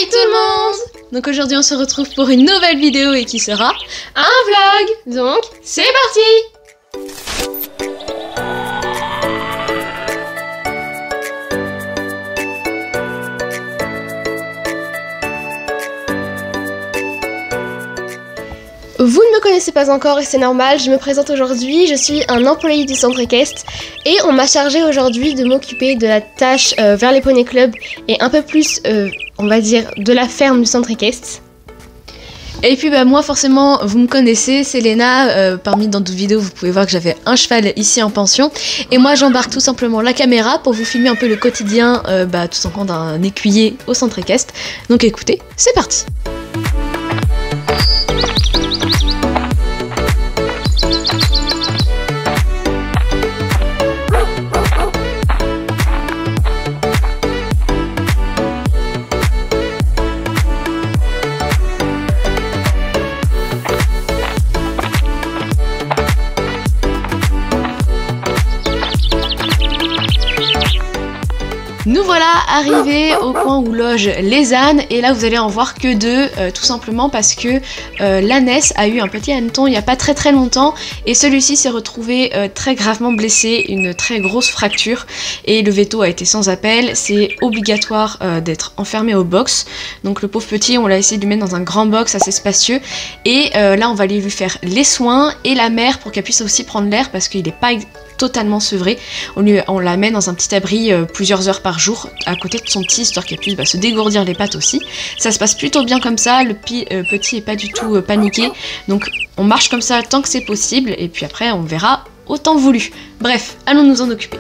Hey tout le monde! Donc aujourd'hui on se retrouve pour une nouvelle vidéo et qui sera un vlog. Donc c'est parti! Vous ne me connaissez pas encore et c'est normal, je me présente aujourd'hui, je suis un employé du centre équestre et on m'a chargé aujourd'hui de m'occuper de la tâche vers les poneys club et un peu plus, on va dire, de la ferme du centre équestre. Et puis moi forcément vous me connaissez, c'est Léna, parmi dans d'autres vidéos vous pouvez voir que j'avais un cheval ici en pension et moi j'embarque tout simplement la caméra pour vous filmer un peu le quotidien tout simplement d'un écuyer au centre équestre. Donc écoutez, c'est parti! Nous voilà arrivés au coin où logent les ânes et là vous allez en voir que deux, tout simplement parce que l'ânesse a eu un petit hanneton il n'y a pas très longtemps et celui-ci s'est retrouvé très gravement blessé, une très grosse fracture et le veto a été sans appel, c'est obligatoire d'être enfermé au box. Donc le pauvre petit on l'a essayé de lui mettre dans un grand box assez spacieux et là on va aller lui faire les soins et la mère pour qu'elle puisse aussi prendre l'air parce qu'il n'est pas totalement sevré. On la met dans un petit abri plusieurs heures par jour à côté de son petit, histoire qu'elle puisse se dégourdir les pattes aussi. Ça se passe plutôt bien comme ça, le petit est pas du tout paniqué, donc on marche comme ça tant que c'est possible, et puis après on verra au temps voulu. Bref, allons nous en occuper.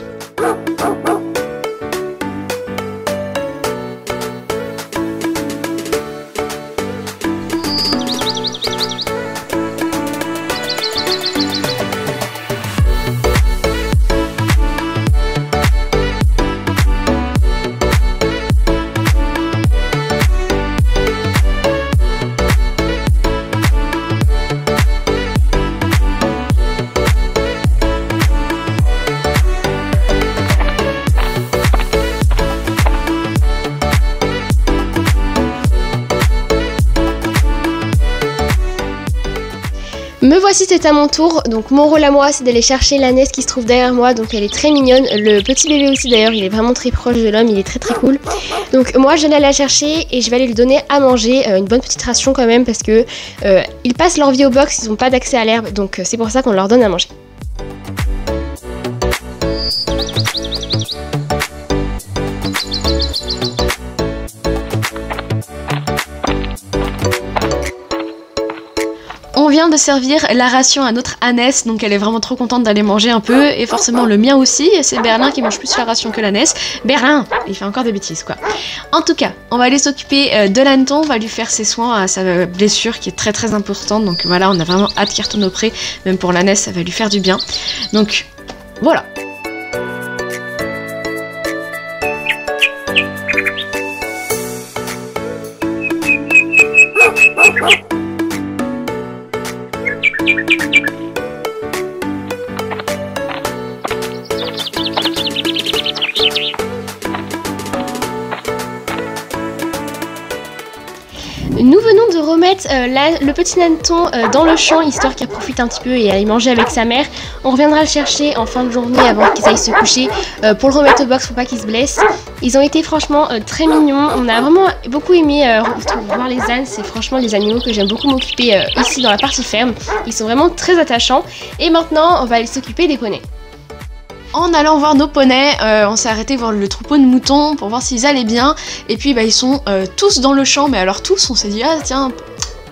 Me voici, c'est à mon tour, donc mon rôle à moi c'est d'aller chercher l'ânesse qui se trouve derrière moi, donc elle est très mignonne, le petit bébé aussi d'ailleurs, il est vraiment très proche de l'homme, il est très cool. Donc moi je vais aller la chercher et je vais aller lui donner à manger, une bonne petite ration quand même parce que ils passent leur vie au box, ils n'ont pas d'accès à l'herbe, donc c'est pour ça qu'on leur donne à manger. On vient de servir la ration à notre ânesse, donc elle est vraiment trop contente d'aller manger un peu, et forcément le mien aussi, et c'est Berlin qui mange plus la ration que l'ânesse. Berlin, il fait encore des bêtises quoi. En tout cas, on va aller s'occuper de l'hanneton, on va lui faire ses soins à sa blessure qui est très importante, donc voilà, on a vraiment hâte qu'il retourne au pré, même pour l'ânesse ça va lui faire du bien. Donc voilà. Nous venons de remettre le petit hanneton dans le champ, histoire qu'il profite un petit peu et aille manger avec sa mère. On reviendra le chercher en fin de journée avant qu'ils aillent se coucher pour le remettre au box pour pas qu'il se blesse. Ils ont été franchement très mignons, on a vraiment beaucoup aimé voir les ânes, c'est franchement les animaux que j'aime beaucoup m'occuper ici dans la partie ferme. Ils sont vraiment très attachants et maintenant on va aller s'occuper des poneys. En allant voir nos poneys, on s'est arrêté voir le troupeau de moutons pour voir s'ils allaient bien. Et puis ils sont tous dans le champ, mais alors tous, on s'est dit ah tiens,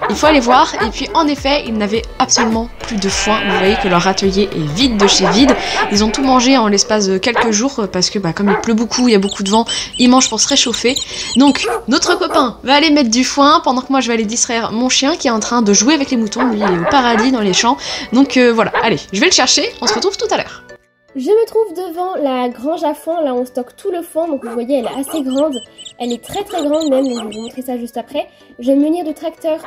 il faut aller voir. Et puis en effet, ils n'avaient absolument plus de foin. Vous voyez que leur atelier est vide de chez vide. Ils ont tout mangé en l'espace de quelques jours parce que comme il pleut beaucoup, il y a beaucoup de vent, ils mangent pour se réchauffer. Donc notre copain va aller mettre du foin pendant que moi je vais aller distraire mon chien qui est en train de jouer avec les moutons. Lui il est au paradis dans les champs. Donc voilà, allez, je vais le chercher, on se retrouve tout à l'heure. Je me trouve devant la grange à foin, là on stocke tout le foin, donc vous voyez elle est assez grande, elle est très grande même, donc je vais vous montrer ça juste après. Je vais me munir du tracteur,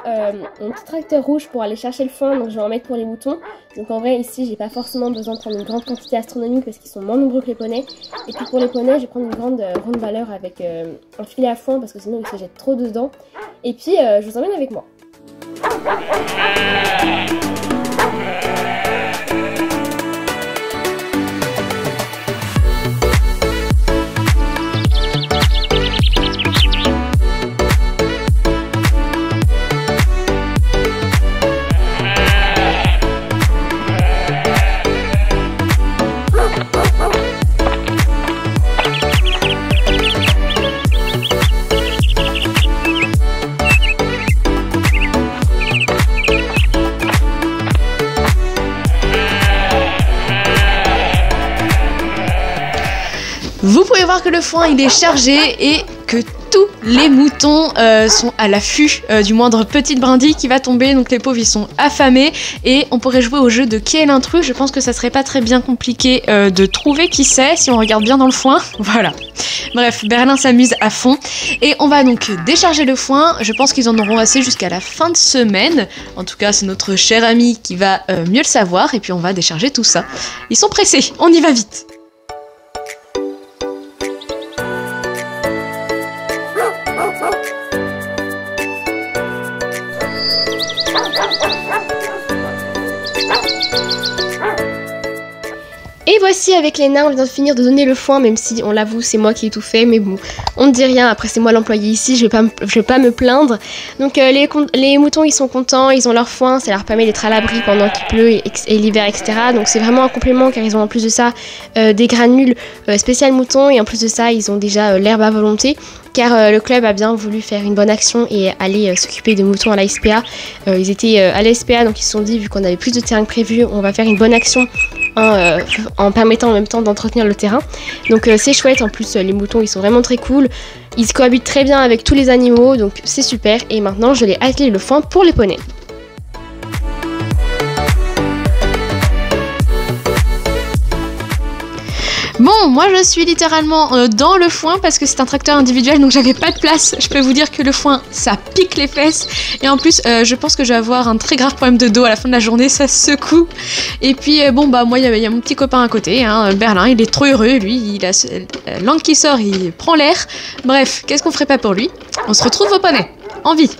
mon petit tracteur rouge pour aller chercher le foin, donc je vais en mettre pour les moutons. Donc en vrai ici j'ai pas forcément besoin de prendre une grande quantité astronomique parce qu'ils sont moins nombreux que les poneys. Et puis pour les poneys je vais prendre une grande valeur avec un filet à foin parce que sinon ils se jettent trop dedans. Et puis je vous emmène avec moi. Vous pouvez voir que le foin il est chargé et que tous les moutons sont à l'affût du moindre petite brindille qui va tomber, donc les pauvres ils sont affamés et on pourrait jouer au jeu de qui est l'intrus. Je pense que ça serait pas très bien compliqué de trouver qui c'est si on regarde bien dans le foin. Voilà. Bref, Berlin s'amuse à fond et on va donc décharger le foin. Je pense qu'ils en auront assez jusqu'à la fin de semaine. En tout cas, c'est notre cher ami qui va mieux le savoir et puis on va décharger tout ça. Ils sont pressés, on y va vite. Et voici avec les nains, on vient de finir de donner le foin, même si on l'avoue c'est moi qui ai tout fait, mais bon, on ne dit rien, après c'est moi l'employé ici, je vais pas me plaindre. Donc les moutons ils sont contents, ils ont leur foin, ça leur permet d'être à l'abri pendant qu'il pleut et l'hiver, etc. Donc c'est vraiment un complément car ils ont en plus de ça des granules spéciales moutons et en plus de ça ils ont déjà l'herbe à volonté. Car le club a bien voulu faire une bonne action et aller s'occuper des moutons à la SPA. Ils étaient à la SPA, donc ils se sont dit, vu qu'on avait plus de terrain que prévu, on va faire une bonne action en permettant en même temps d'entretenir le terrain. Donc c'est chouette, en plus les moutons ils sont vraiment très cool. Ils cohabitent très bien avec tous les animaux, donc c'est super. Et maintenant je l'ai attelé le foin pour les poneys. Bon, moi je suis littéralement dans le foin parce que c'est un tracteur individuel donc j'avais pas de place. Je peux vous dire que le foin ça pique les fesses et en plus je pense que je vais avoir un très grave problème de dos à la fin de la journée, ça secoue. Et puis bon bah moi il y a mon petit copain à côté, hein, Berlin, il est trop heureux, lui il a la langue qui sort, il prend l'air. Bref, qu'est-ce qu'on ferait pas pour lui? On se retrouve au poney, en vie.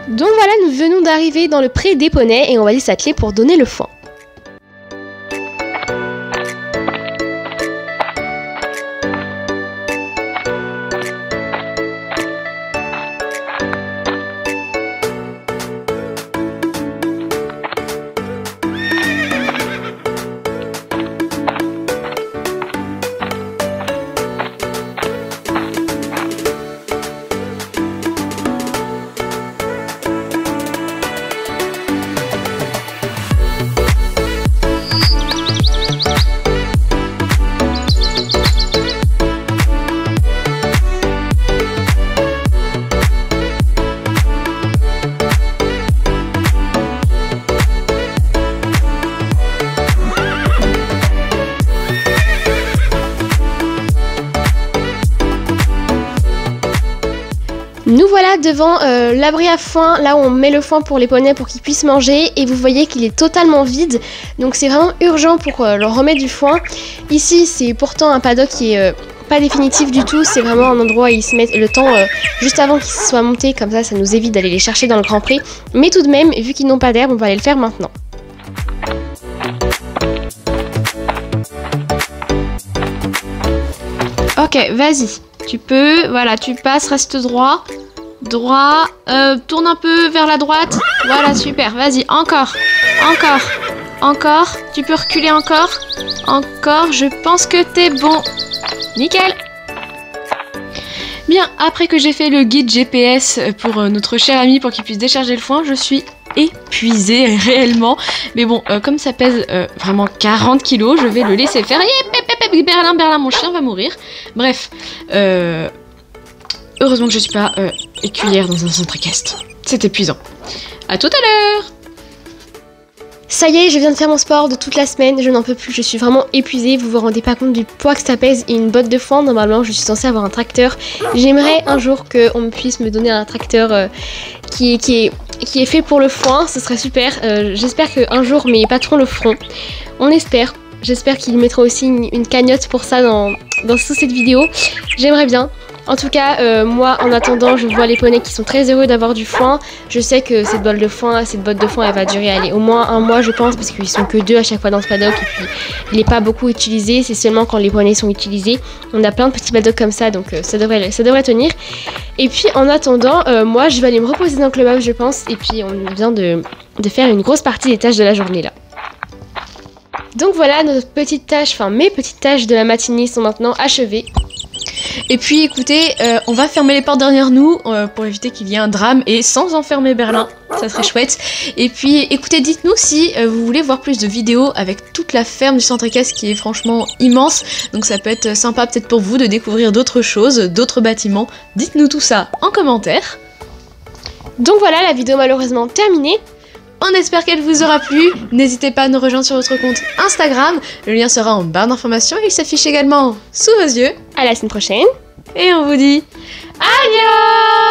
Donc voilà, nous venons d'arriver dans le pré des poneys et on va aller s'atteler pour donner le foin. Nous voilà devant l'abri à foin, là où on met le foin pour les poneys pour qu'ils puissent manger et vous voyez qu'il est totalement vide, donc c'est vraiment urgent pour leur remettre du foin. Ici c'est pourtant un paddock qui est pas définitif du tout, c'est vraiment un endroit où ils se mettent le temps juste avant qu'ils soient montés, comme ça nous évite d'aller les chercher dans le Grand Pré, mais tout de même vu qu'ils n'ont pas d'herbe on va aller le faire maintenant. Ok, vas-y. Tu peux, voilà, tu passes, reste droit. Droit, tourne un peu vers la droite. Voilà, super, vas-y, encore. Encore. Tu peux reculer encore. Encore, je pense que t'es bon. Nickel. Bien, après que j'ai fait le guide GPS pour notre cher ami pour qu'il puisse décharger le foin, je suis épuisée réellement. Mais bon, comme ça pèse vraiment 40 kilos, je vais le laisser faire. Berlin, mon chien va mourir. Bref, heureusement que je suis pas écuyère dans un centre équestre. C'est épuisant. À tout à l'heure. Ça y est, je viens de faire mon sport de toute la semaine, je n'en peux plus, je suis vraiment épuisée, vous vous rendez pas compte du poids que ça pèse et une botte de foin, normalement je suis censée avoir un tracteur. J'aimerais un jour qu'on puisse me donner un tracteur qui est fait pour le foin, ce serait super. J'espère qu'un jour mes patrons le feront, on espère. J'espère qu'ils mettront aussi une cagnotte pour ça dans sous cette vidéo, j'aimerais bien. En tout cas, moi, en attendant, je vois les poneys qui sont très heureux d'avoir du foin. Je sais que cette botte de foin, elle va durer au moins un mois, je pense, parce qu'ils sont que 2 à chaque fois dans ce paddock. Et puis, il n'est pas beaucoup utilisé. C'est seulement quand les poneys sont utilisés. On a plein de petits paddocks comme ça, donc ça devrait tenir. Et puis, en attendant, moi, je vais aller me reposer dans le clubhouse, je pense. Et puis, on vient de faire une grosse partie des tâches de la journée là. Donc voilà, mes petites tâches de la matinée sont maintenant achevées. Et puis écoutez, on va fermer les portes derrière nous pour éviter qu'il y ait un drame et sans enfermer Berlin, ça serait chouette. Et puis écoutez, dites-nous si vous voulez voir plus de vidéos avec toute la ferme du centre équestre qui est franchement immense. Donc ça peut être sympa peut-être pour vous de découvrir d'autres choses, d'autres bâtiments. Dites-nous tout ça en commentaire. Donc voilà, la vidéo malheureusement terminée. On espère qu'elle vous aura plu. N'hésitez pas à nous rejoindre sur notre compte Instagram. Le lien sera en barre d'informations et il s'affiche également sous vos yeux. À la semaine prochaine. Et on vous dit adios!